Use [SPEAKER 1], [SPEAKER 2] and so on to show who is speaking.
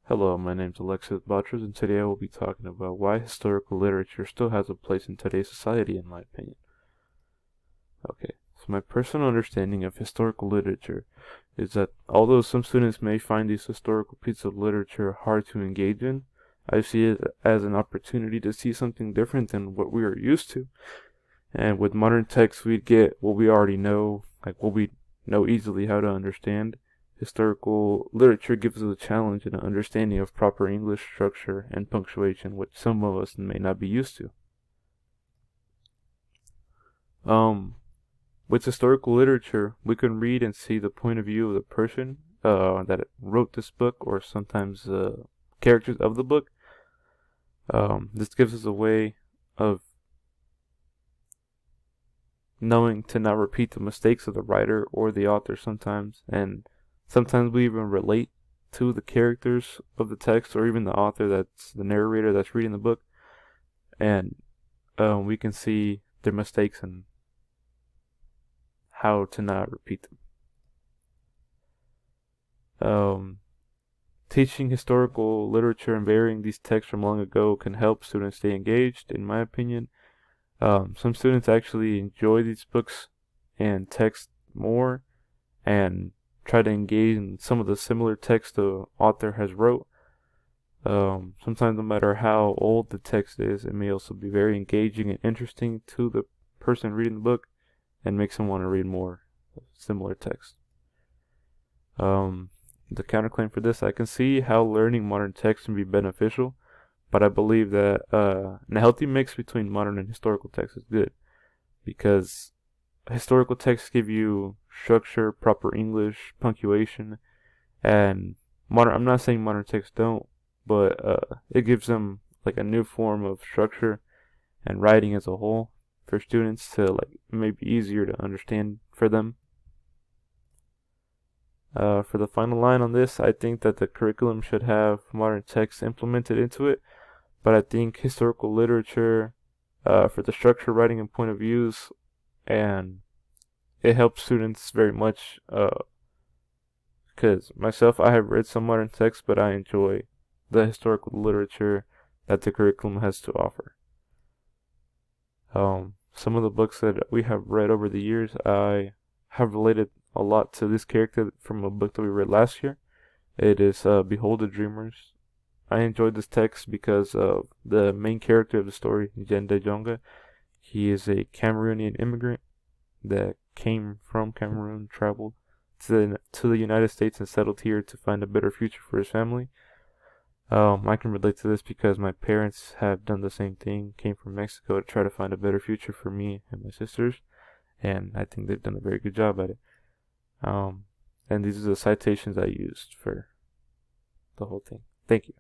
[SPEAKER 1] Hello, my name's Alexis Botras, and today I will be talking about why historical literature still has a place in today's society, in my opinion. Okay, so my personal understanding of historical literature is that although some students may find these historical pieces of literature hard to engage in, I see it as an opportunity to see something different than what we are used to. And with modern texts, we'd get what we already know, like what we know easily how to understand. Historical literature gives us a challenge and an understanding of proper English structure and punctuation, which some of us may not be used to. Um, with historical literature, we can read and see the point of view of the person that wrote this book, or sometimes characters of the book. This gives us a way of knowing to not repeat the mistakes of the writer or the author sometimes, and sometimes we even relate to the characters of the text or even the author, that's the narrator that's reading the book, and we can see their mistakes and how to not repeat them. Teaching historical literature and varying these texts from long ago can help students stay engaged, in my opinion. Some students actually enjoy these books and text more and try to engage in some of the similar text the author has wrote. Sometimes no matter how old the text is, it may also be very engaging and interesting to the person reading the book and makes them want to read more similar text. The counterclaim for this, I can see how learning modern text can be beneficial, but I believe that a healthy mix between modern and historical text is good, because historical texts give you structure, proper English, punctuation, and modern. I'm not saying modern texts don't, but it gives them like a new form of structure and writing as a whole for students to like maybe easier to understand for them. For the final line on this, I think that the curriculum should have modern text implemented into it, but I think historical literature, for the structure, writing, and point of views, and it helps students very much. Because myself, I have read some modern texts, but I enjoy the historical literature that the curriculum has to offer. Some of the books that we have read over the years, I have related a lot to this character from a book that we read last year. It is Behold the Dreamers. I enjoyed this text because of the main character of the story, Jende Jonga. He is a Cameroonian immigrant that came from Cameroon, traveled to the United States and settled here to find a better future for his family. I can relate to this because my parents have done the same thing, came from Mexico to try to find a better future for me and my sisters, and I think they've done a very good job at it. And these are the citations I used for the whole thing. Thank you.